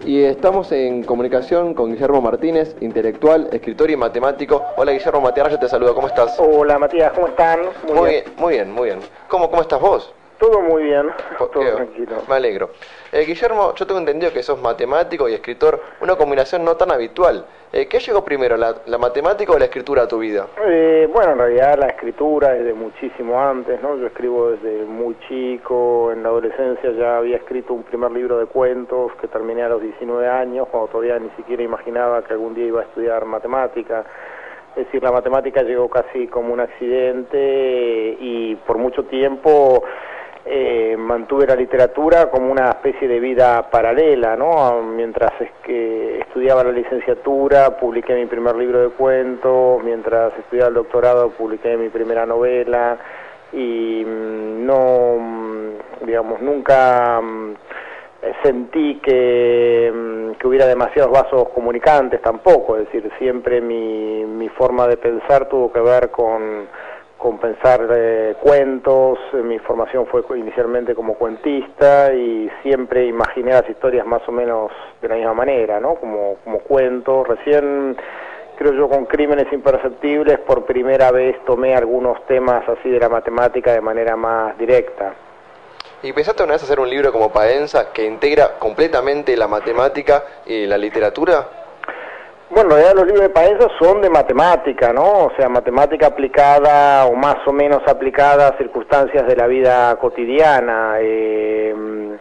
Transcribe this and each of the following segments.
Y estamos en comunicación con Guillermo Martínez, intelectual, escritor y matemático. Hola Guillermo, Matías Raya te saluda, ¿cómo estás? Hola Matías, ¿cómo están? Muy bien. ¿Cómo estás vos? Todo muy bien, todo tranquilo. Me alegro. Guillermo, yo tengo entendido que sos matemático y escritor, una combinación no tan habitual. ¿Qué llegó primero, la matemática o la escritura a tu vida? Bueno, en realidad la escritura desde muchísimo antes, ¿no? Yo escribo desde muy chico, en la adolescencia ya había escrito un primer libro de cuentos que terminé a los 19 años, cuando todavía ni siquiera imaginaba que algún día iba a estudiar matemática. Es decir, la matemática llegó casi como un accidente y por mucho tiempo mantuve la literatura como una especie de vida paralela, ¿no? Mientras estudiaba la licenciatura, publiqué mi primer libro de cuentos, mientras estudiaba el doctorado, publiqué mi primera novela, y nunca sentí que hubiera demasiados vasos comunicantes tampoco, es decir, siempre mi forma de pensar tuvo que ver con pensar cuentos. Mi formación fue inicialmente como cuentista y siempre imaginé las historias más o menos de la misma manera, ¿no? Como cuentos. Recién, creo yo, con Crímenes Imperceptibles, por primera vez tomé algunos temas así de la matemática de manera más directa. ¿Y pensaste una vez hacer un libro como Paenza que integra completamente la matemática y la literatura? Bueno, en realidad los libros de Paenza son de matemática, ¿no? O sea, matemática aplicada o más o menos aplicada a circunstancias de la vida cotidiana. En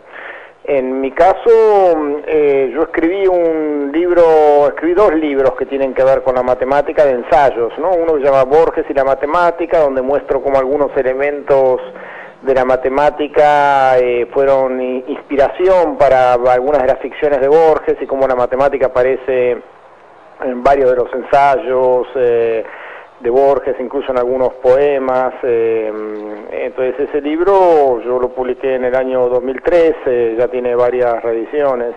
mi caso, yo escribí dos libros que tienen que ver con la matemática, de ensayos, ¿no? Uno que se llama Borges y la matemática, donde muestro cómo algunos elementos de la matemática fueron inspiración para algunas de las ficciones de Borges, y cómo la matemática aparece en varios de los ensayos de Borges, incluso en algunos poemas. Entonces ese libro yo lo publiqué en el año 2013, ya tiene varias reediciones.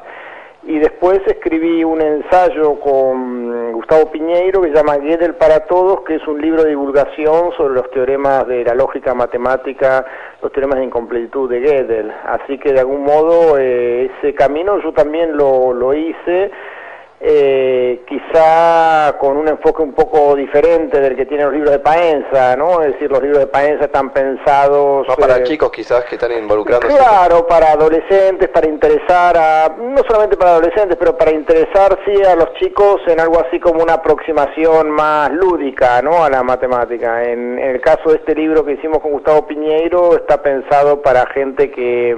Y después escribí un ensayo con Gustavo Piñeiro que se llama Gödel para todos, que es un libro de divulgación sobre los teoremas de la lógica matemática, los teoremas de incompletitud de Gödel. Así que de algún modo ese camino yo también lo hice, quizá con un enfoque un poco diferente del que tienen los libros de Paenza, ¿no? Es decir, los libros de Paenza están pensados... No para chicos quizás que están involucrándose. Claro, para adolescentes, para interesar no solamente para adolescentes, pero para interesar, sí, a los chicos en algo así como una aproximación más lúdica, ¿no?, a la matemática. En el caso de este libro que hicimos con Gustavo Piñeiro, está pensado para gente que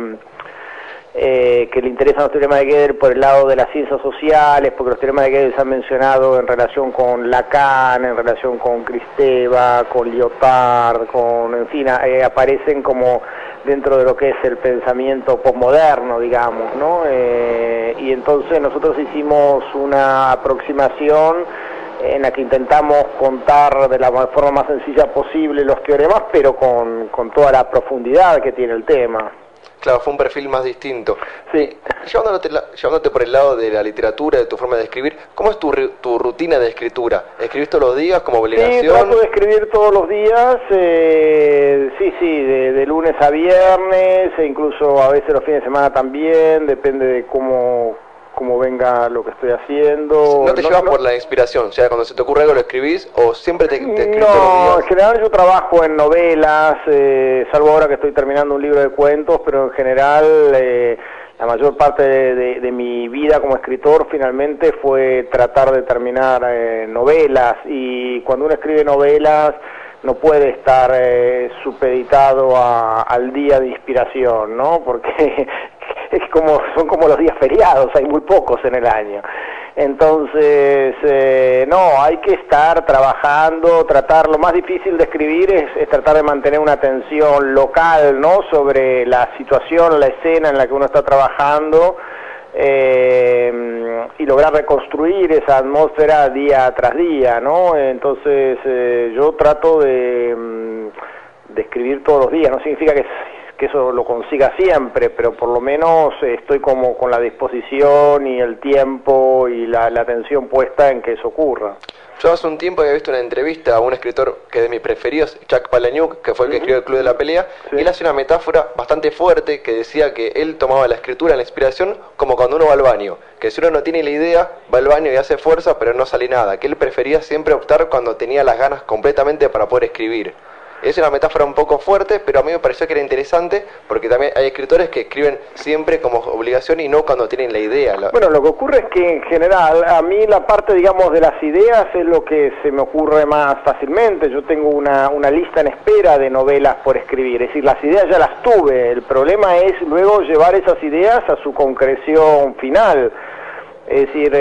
le interesan los teoremas de Gödel por el lado de las ciencias sociales, porque los teoremas de Gödel se han mencionado en relación con Lacan, en relación con Kristeva, con Lyotard, en fin, aparecen como dentro de lo que es el pensamiento posmoderno, digamos, ¿no? Y entonces nosotros hicimos una aproximación en la que intentamos contar de la forma más sencilla posible los teoremas, pero con toda la profundidad que tiene el tema. Claro, fue un perfil más distinto. Sí. Llevándote por el lado de la literatura, de tu forma de escribir, ¿cómo es tu rutina de escritura? ¿Escribís todos los días como obligación? Sí, trato de escribir todos los días, de lunes a viernes, e incluso a veces los fines de semana también, depende de cómo venga lo que estoy haciendo. ¿No te llevas por la inspiración? O sea, cuando se te ocurre algo lo escribís, o siempre te escribís todos los días? En general yo trabajo en novelas, salvo ahora que estoy terminando un libro de cuentos, pero en general la mayor parte de mi vida como escritor finalmente fue tratar de terminar novelas, y cuando uno escribe novelas no puede estar supeditado al día de inspiración, ¿no? Porque son como los días feriados, hay muy pocos en el año. Entonces, hay que estar trabajando, lo más difícil de escribir es tratar de mantener una atención local, ¿no?, sobre la situación, la escena en la que uno está trabajando, y lograr reconstruir esa atmósfera día tras día, ¿no? Entonces yo trato de escribir todos los días. No significa que que eso lo consiga siempre, pero por lo menos estoy como con la disposición y el tiempo y la atención puesta en que eso ocurra. Yo hace un tiempo había visto una entrevista a un escritor que es de mis preferidos, Chuck Palahniuk, que fue el que escribió El Club de la Pelea, y él hace una metáfora bastante fuerte que decía que él tomaba la escritura, la inspiración, como cuando uno va al baño, que si uno no tiene la idea, va al baño y hace fuerza, pero no sale nada, que él prefería siempre optar cuando tenía las ganas completamente para poder escribir. Es una metáfora un poco fuerte, pero a mí me pareció que era interesante, porque también hay escritores que escriben siempre como obligación y no cuando tienen la idea. Bueno, lo que ocurre es que en general, a mí la parte, digamos, de las ideas es lo que se me ocurre más fácilmente. Yo tengo una lista en espera de novelas por escribir, es decir, las ideas ya las tuve, el problema es luego llevar esas ideas a su concreción final. Es decir,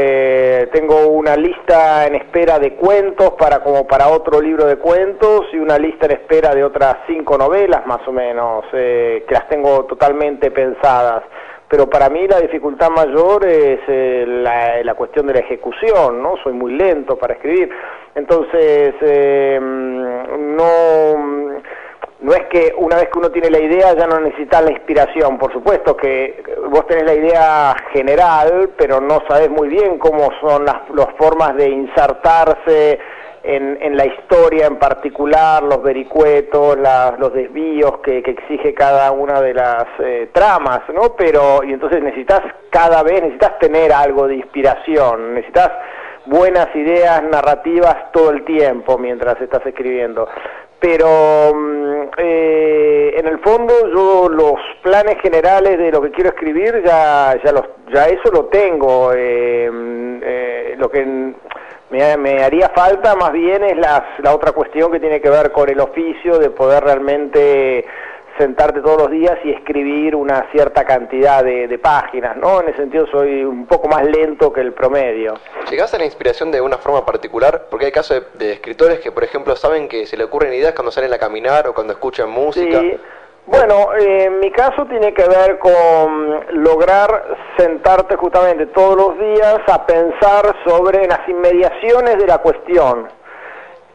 tengo una lista en espera de cuentos como para otro libro de cuentos y una lista en espera de otras 5 novelas más o menos, que las tengo totalmente pensadas. Pero para mí la dificultad mayor es la cuestión de la ejecución, ¿no? Soy muy lento para escribir. Entonces, no es que una vez que uno tiene la idea ya no necesita la inspiración. Por supuesto que vos tenés la idea general, pero no sabés muy bien cómo son las formas de insertarse en la historia en particular, los vericuetos, los desvíos que exige cada una de las tramas, ¿no? Y entonces necesitas tener algo de inspiración, necesitas buenas ideas narrativas todo el tiempo mientras estás escribiendo. Pero en el fondo yo los planes generales de lo que quiero escribir ya eso lo tengo. Lo que me haría falta más bien es la otra cuestión que tiene que ver con el oficio de poder realmente sentarte todos los días y escribir una cierta cantidad de páginas, ¿no? En ese sentido soy un poco más lento que el promedio. ¿Llegás a la inspiración de una forma particular? Porque hay casos de escritores que, por ejemplo, saben que se le ocurren ideas cuando salen a caminar o cuando escuchan música. Sí. Bueno, en mi caso tiene que ver con lograr sentarte justamente todos los días a pensar sobre las inmediaciones de la cuestión,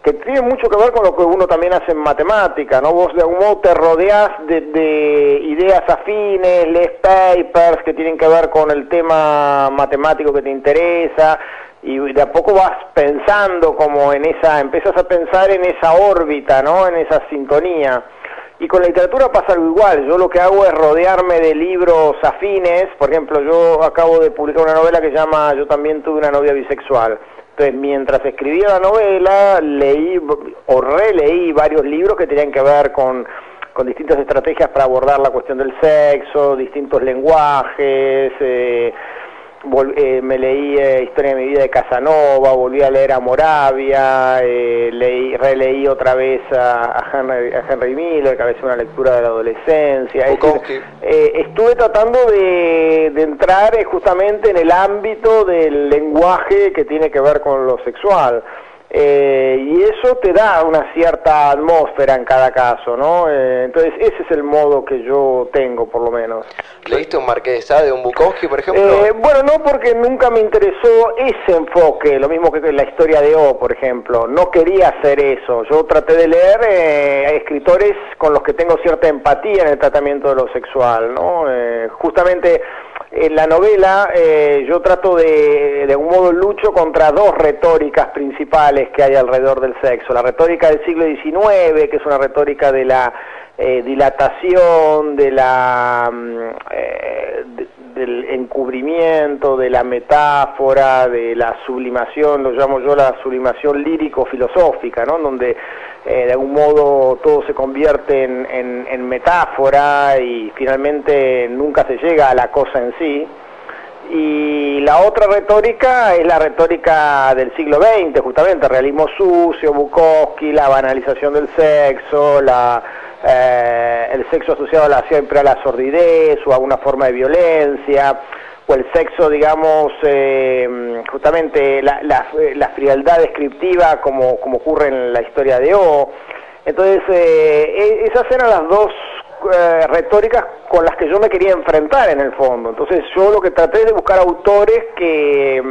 que tiene mucho que ver con lo que uno también hace en matemática, ¿no? Vos de algún modo te rodeás de ideas afines, lees papers que tienen que ver con el tema matemático que te interesa, y de a poco vas pensando como empiezas a pensar en esa órbita, ¿no? En esa sintonía. Y con la literatura pasa algo igual. Yo lo que hago es rodearme de libros afines. Por ejemplo, yo acabo de publicar una novela que se llama Yo también tuve una novia bisexual. Entonces, mientras escribía la novela, leí o releí varios libros que tenían que ver con distintas estrategias para abordar la cuestión del sexo, distintos lenguajes. Me leí Historia de mi vida de Casanova, volví a leer a Moravia, releí otra vez a Henry Miller, que a veces una lectura de la adolescencia. Estuve tratando de entrar justamente en el ámbito del lenguaje que tiene que ver con lo sexual. Y eso te da una cierta atmósfera en cada caso, ¿no? Entonces ese es el modo que yo tengo, por lo menos. ¿Leíste un Marqués de Sade, un Bukowski, por ejemplo? Bueno, no, porque nunca me interesó ese enfoque, lo mismo que la historia de O, por ejemplo. No quería hacer eso. Yo traté de leer a escritores con los que tengo cierta empatía en el tratamiento de lo sexual, ¿no? Justamente en la novela yo trato de algún modo lucho contra dos retóricas principales que hay alrededor del sexo. La retórica del siglo XIX, que es una retórica de la dilatación, del encubrimiento, de la metáfora, de la sublimación, lo llamo yo la sublimación lírico-filosófica, ¿no? Donde de algún modo todo se convierte en metáfora y finalmente nunca se llega a la cosa en sí. Y la otra retórica es la retórica del siglo XX, justamente, realismo sucio, Bukowski, la banalización del sexo, el sexo asociado siempre a la sordidez o a una forma de violencia, o el sexo, digamos, justamente la frialdad descriptiva como ocurre en la historia de O. Entonces, esas eran las dos retóricas con las que yo me quería enfrentar en el fondo. Entonces yo lo que traté es de buscar autores que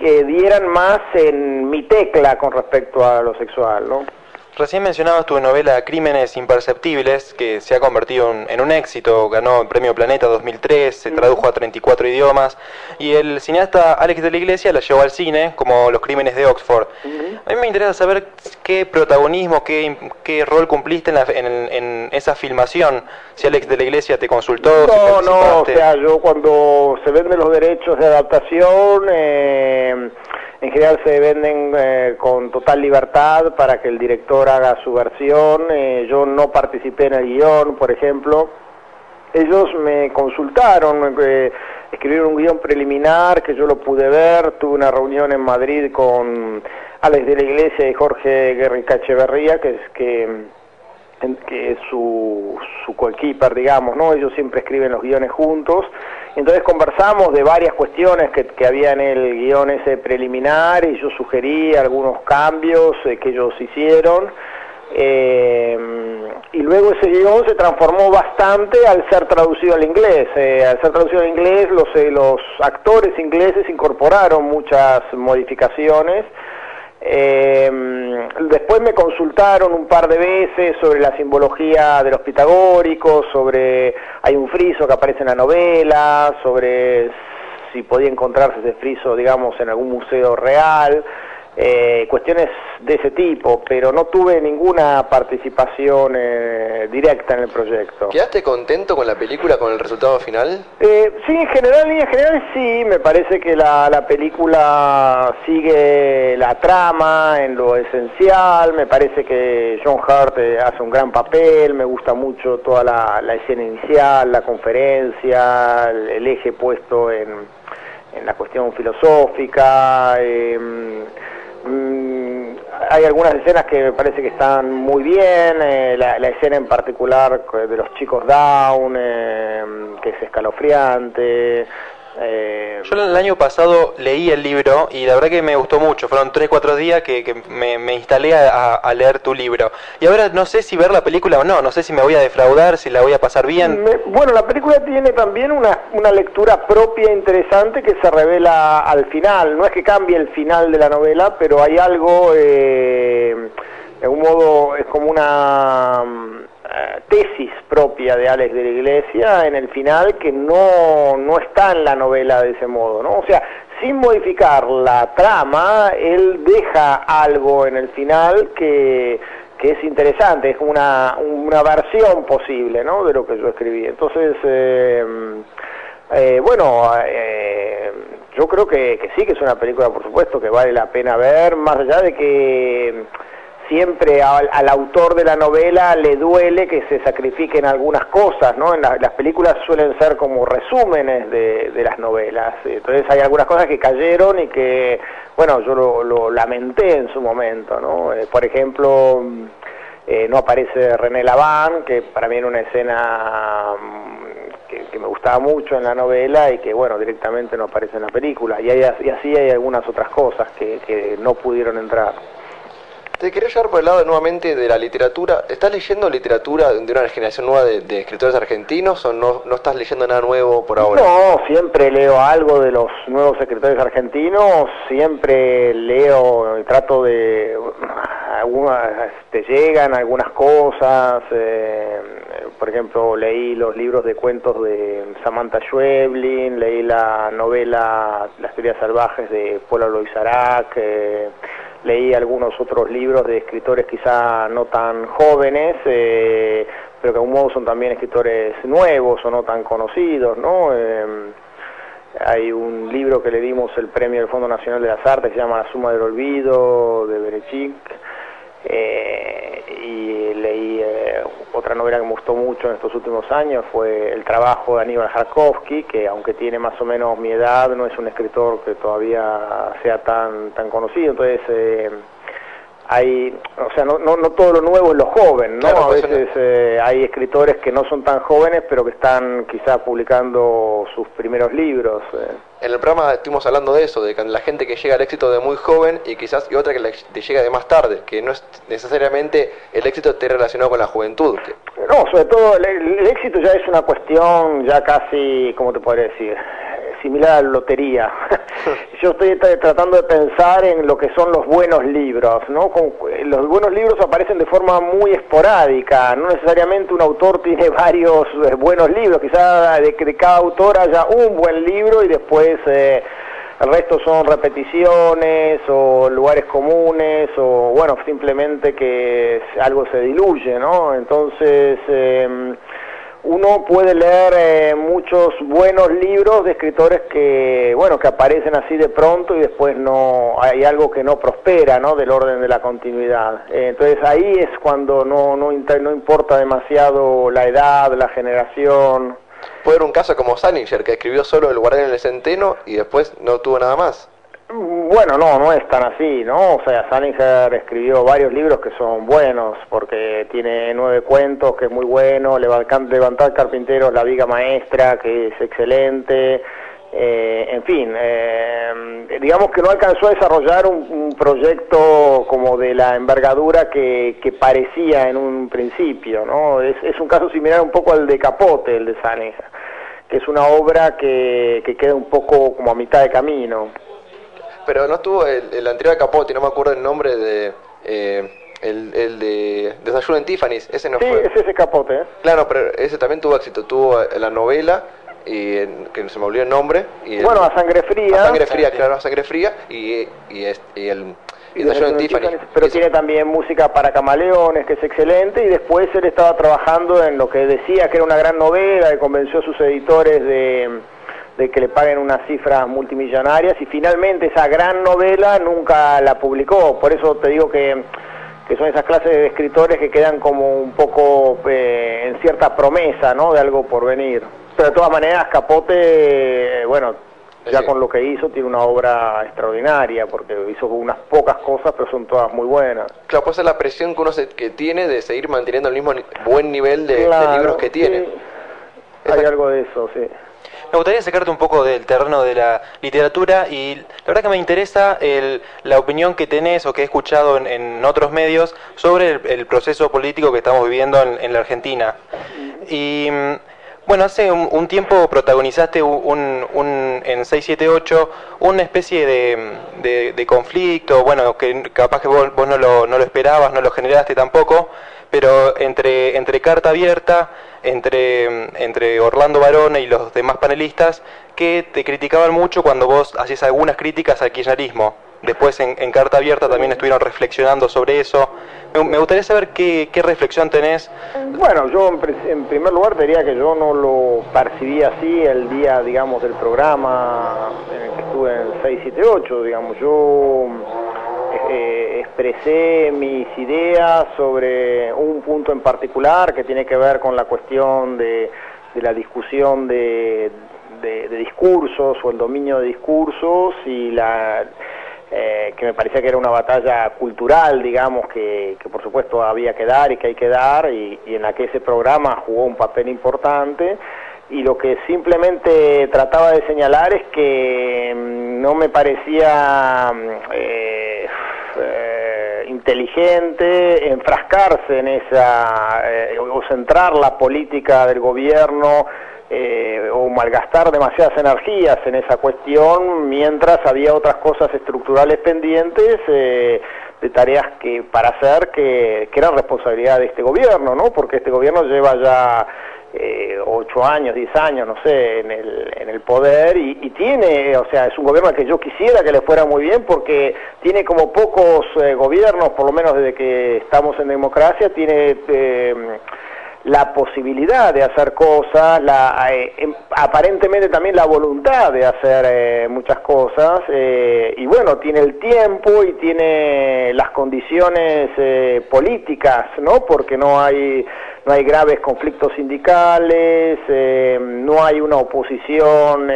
dieran más en mi tecla con respecto a lo sexual, ¿no? Recién mencionabas tu novela Crímenes Imperceptibles, que se ha convertido en un éxito, ganó el Premio Planeta 2003, se tradujo a 34 idiomas, y el cineasta Alex de la Iglesia la llevó al cine como Los Crímenes de Oxford. A mí me interesa saber qué protagonismo, qué rol cumpliste en esa filmación, si Alex de la Iglesia te consultó, si participaste. No, o sea, yo cuando se venden los derechos de adaptación, en general se venden con total libertad para que el director haga su versión. Yo no participé en el guión, por ejemplo. Ellos me consultaron, escribieron un guión preliminar que yo lo pude ver. Tuve una reunión en Madrid con Alex de la Iglesia y Jorge Guerrica Echeverría, que es su coequiper, digamos, ¿no? Ellos siempre escriben los guiones juntos. Entonces conversamos de varias cuestiones que había en el guión ese preliminar, y yo sugerí algunos cambios que ellos hicieron. Y luego ese guión se transformó bastante al ser traducido al inglés. Al ser traducido al inglés, los actores ingleses incorporaron muchas modificaciones. Después me consultaron un par de veces sobre la simbología de los pitagóricos, hay un friso que aparece en la novela, sobre si podía encontrarse ese friso, digamos, en algún museo real, cuestiones de ese tipo, pero no tuve ninguna participación directa en el proyecto. ¿Quedaste contento con la película, con el resultado final? Sí, en líneas generales sí, me parece que la película sigue la trama en lo esencial, me parece que John Hurt hace un gran papel, me gusta mucho toda la escena inicial, la conferencia, el eje puesto en la cuestión filosófica. Hay algunas escenas que me parece que están muy bien, la escena en particular de los chicos Down, que es escalofriante. Yo el año pasado leí el libro y la verdad que me gustó mucho. Fueron 3-4 días que me instalé a leer tu libro. Y ahora no sé si ver la película o no sé si me voy a defraudar, si la voy a pasar bien. Bueno, la película tiene también una lectura propia interesante que se revela al final. No es que cambie el final de la novela, pero hay algo, de algún modo, es como una tesis propia de Alex de la Iglesia en el final que no está en la novela de ese modo, ¿no? O sea, sin modificar la trama, él deja algo en el final que es interesante, es como una versión posible, ¿no?, de lo que yo escribí. Entonces, yo creo que sí, que es una película, por supuesto, que vale la pena ver, más allá de que siempre al autor de la novela le duele que se sacrifiquen algunas cosas, ¿no? Las películas suelen ser como resúmenes de las novelas, entonces hay algunas cosas que cayeron y que, bueno, yo lo lamenté en su momento, ¿no? Por ejemplo, no aparece René Laván, que para mí era una escena que me gustaba mucho en la novela y que, bueno, directamente no aparece en la película, y así hay algunas otras cosas que no pudieron entrar. Te quería llevar por el lado nuevamente de la literatura. ¿Estás leyendo literatura de una generación nueva de escritores argentinos o no estás leyendo nada nuevo por ahora? No, siempre leo algo de los nuevos escritores argentinos, siempre leo y trato de... te llegan algunas cosas, por ejemplo, leí los libros de cuentos de Samantha Schweblin, leí la novela Las teorías salvajes de Paul Aloysiak, leí algunos otros libros de escritores quizá no tan jóvenes, pero que de algún modo son también escritores nuevos o no tan conocidos, ¿no? Hay un libro que le dimos el premio del Fondo Nacional de las Artes que se llama La Suma del Olvido, de Berechik, y leí otra novela que me gustó mucho en estos últimos años, fue El trabajo de Aníbal Jarkovsky, que aunque tiene más o menos mi edad, no es un escritor que todavía sea tan conocido. Entonces no todo lo nuevo es lo joven, ¿no? Claro, a veces hay escritores que no son tan jóvenes, pero que están quizás publicando sus primeros libros. En el programa estuvimos hablando de eso, de la gente que llega al éxito de muy joven y otra que te llega de más tarde, que no es necesariamente el éxito esté relacionado con la juventud. No, sobre todo el éxito ya es una cuestión ya casi, ¿cómo te podría decir?, similar a la lotería. Yo estoy tratando de pensar en lo que son los buenos libros, ¿no? Los buenos libros aparecen de forma muy esporádica, no necesariamente un autor tiene varios buenos libros, quizás de cada autor haya un buen libro y después el resto son repeticiones o lugares comunes o, bueno, simplemente que algo se diluye, ¿no? Entonces, uno puede leer muchos buenos libros de escritores que, bueno, que aparecen así de pronto y después no hay algo que no prospera, ¿no? Del orden de la continuidad. Entonces ahí es cuando no importa demasiado la edad, la generación. Puede haber un caso como Salinger, que escribió solo El guardián en el centeno y después no tuvo nada más. Bueno, no es tan así, ¿no? O sea, Salinger escribió varios libros que son buenos, porque tiene 9 cuentos, que es muy bueno, Levantar carpinteros, La viga maestra, que es excelente, en fin, digamos que no alcanzó a desarrollar un proyecto como de la envergadura que parecía en un principio, ¿no? Es un caso similar un poco al de Capote, el de Salinger, que es una obra que queda un poco como a mitad de camino. Pero no tuvo el anterior a Capote, no me acuerdo el nombre de... el de Desayuno en Tiffany's, ese no sí, fue. Sí, es ese Capote, ¿eh? Claro, pero ese también tuvo éxito, tuvo la novela, y que se me olvidó el nombre. Y bueno, A Sangre Fría. A Sangre Fría, claro, A Sangre Fría, y el Desayuno en Tiffany's. Pero tiene también Música para Camaleones, que es excelente, y después él estaba trabajando en lo que decía que era una gran novela, que convenció a sus editores de que le paguen unas cifras multimillonarias, y finalmente esa gran novela nunca la publicó. Por eso te digo que son esas clases de escritores que quedan como un poco en cierta promesa, ¿no?, de algo por venir. Pero de todas maneras Capote, bueno, ya sí, con lo que hizo tiene una obra extraordinaria, porque hizo unas pocas cosas, pero son todas muy buenas. Claro, pues es la presión que uno que tiene de seguir manteniendo el mismo buen nivel de libros que tiene. Sí. Hay algo de eso, sí. Me gustaría sacarte un poco del terreno de la literatura, y la verdad que me interesa la opinión que tenés o que he escuchado en otros medios sobre el proceso político que estamos viviendo en la Argentina. Y bueno, hace un tiempo protagonizaste en 678 una especie de conflicto, bueno, que capaz que vos no lo esperabas, no lo generaste tampoco, pero entre Carta Abierta, entre Orlando Barone y los demás panelistas, que te criticaban mucho cuando vos hacías algunas críticas al kirchnerismo. Después en Carta Abierta también estuvieron reflexionando sobre eso. Me gustaría saber qué reflexión tenés. Bueno, yo en primer lugar diría que yo no lo percibí así el día, digamos, del programa en el que estuve en 678, digamos. Yo expresé mis ideas sobre un punto en particular que tiene que ver con la cuestión de la discusión de discursos o el dominio de discursos, y que me parecía que era una batalla cultural, digamos, que por supuesto había que dar y que hay que dar, y en la que ese programa jugó un papel importante. Y lo que simplemente trataba de señalar es que no me parecía inteligente enfrascarse en esa, o centrar la política del gobierno, o malgastar demasiadas energías en esa cuestión, mientras había otras cosas estructurales pendientes, de tareas para hacer que eran responsabilidad de este gobierno, ¿no? Porque este gobierno lleva ya 8 años, 10 años, no sé, en el poder, y tiene, o sea, es un gobierno al que yo quisiera que le fuera muy bien, porque tiene como pocos gobiernos, por lo menos desde que estamos en democracia, tiene la posibilidad de hacer cosas, aparentemente también la voluntad de hacer muchas cosas, y bueno, tiene el tiempo y tiene las condiciones políticas, ¿no? Porque no hay graves conflictos sindicales, no hay una oposición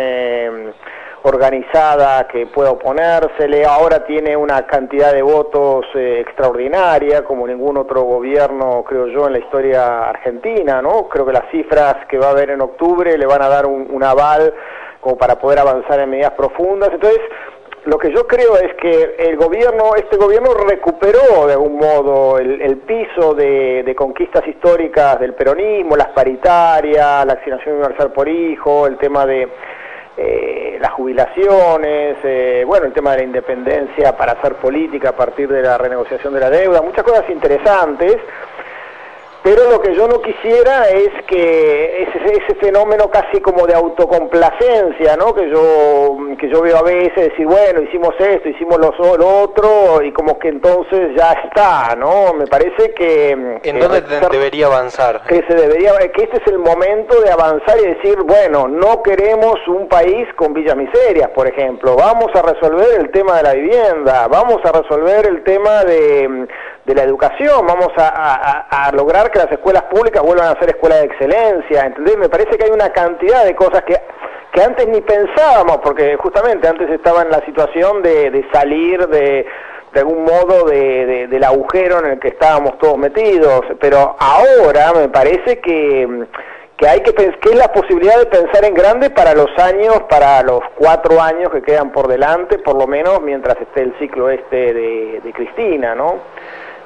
organizada que pueda oponérsele. Ahora tiene una cantidad de votos extraordinaria, como ningún otro gobierno, creo yo, en la historia argentina, ¿no? Creo que las cifras que va a haber en octubre le van a dar un aval como para poder avanzar en medidas profundas. Entonces, lo que yo creo es que este gobierno recuperó de algún modo el piso de conquistas históricas del peronismo, las paritarias, la asignación universal por hijo, el tema de las jubilaciones, bueno, el tema de la independencia para hacer política a partir de la renegociación de la deuda, muchas cosas interesantes. Pero lo que yo no quisiera es que ese fenómeno casi como de autocomplacencia, ¿no? Que yo veo a veces decir, bueno, hicimos esto, hicimos lo otro, y como que entonces ya está, ¿no? Me parece que... ¿En dónde debería avanzar? Que este es el momento de avanzar y decir, bueno, no queremos un país con villas miserias, por ejemplo. Vamos a resolver el tema de la vivienda, vamos a resolver el tema de la educación, vamos a lograr que las escuelas públicas vuelvan a ser escuelas de excelencia, ¿entendés? Me parece que hay una cantidad de cosas que antes ni pensábamos, porque justamente antes estaba en la situación de salir de algún modo del agujero en el que estábamos todos metidos, pero ahora me parece que hay que es la posibilidad de pensar en grande para los 4 años que quedan por delante, por lo menos mientras esté el ciclo de Cristina, ¿no?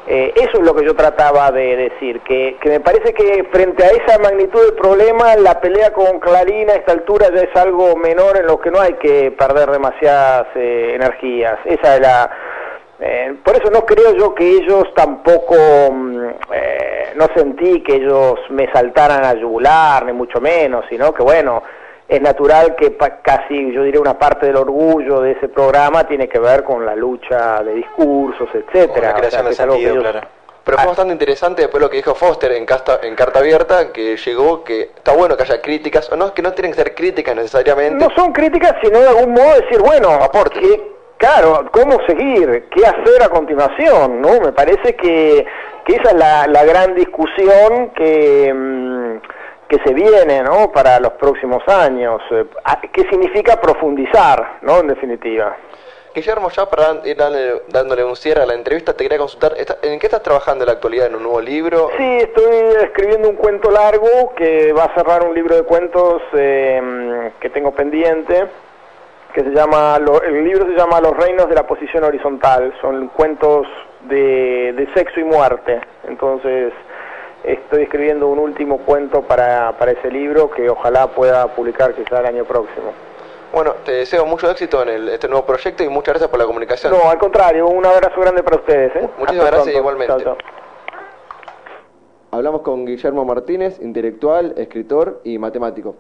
Eso es lo que yo trataba de decir, que me parece que frente a esa magnitud del problema, la pelea con Clarín a esta altura ya es algo menor en lo que no hay que perder demasiadas energías. Esa es por eso no creo yo que ellos tampoco, no sentí que ellos me saltaran a yugular, ni mucho menos, sino que bueno, es natural que casi, yo diría, una parte del orgullo de ese programa tiene que ver con la lucha de discursos, etcétera. La creación de sentido, claro. Pero fue bastante interesante después lo que dijo Foster en Carta Abierta, que llegó, que está bueno que haya críticas, o no, que no tienen que ser críticas necesariamente. No son críticas, sino de algún modo decir, bueno, aporte. Claro, ¿cómo seguir? ¿Qué hacer a continuación? ¿No? Me parece que esa es la gran discusión que se viene, ¿no? Para los próximos años. ¿Qué significa profundizar, ¿no? En definitiva. Guillermo, ya para ir dándole un cierre a la entrevista, te quería consultar, ¿en qué estás trabajando en la actualidad? ¿En un nuevo libro? Sí, estoy escribiendo un cuento largo que va a cerrar un libro de cuentos que tengo pendiente, que el libro se llama Los reinos de la posición horizontal. Son cuentos de sexo y muerte. Entonces estoy escribiendo un último cuento para ese libro que ojalá pueda publicar quizá el año próximo. Bueno, te deseo mucho éxito en este nuevo proyecto y muchas gracias por la comunicación. No, al contrario, un abrazo grande para ustedes. Muchísimas gracias igualmente. Chao, chao. Hablamos con Guillermo Martínez, intelectual, escritor y matemático.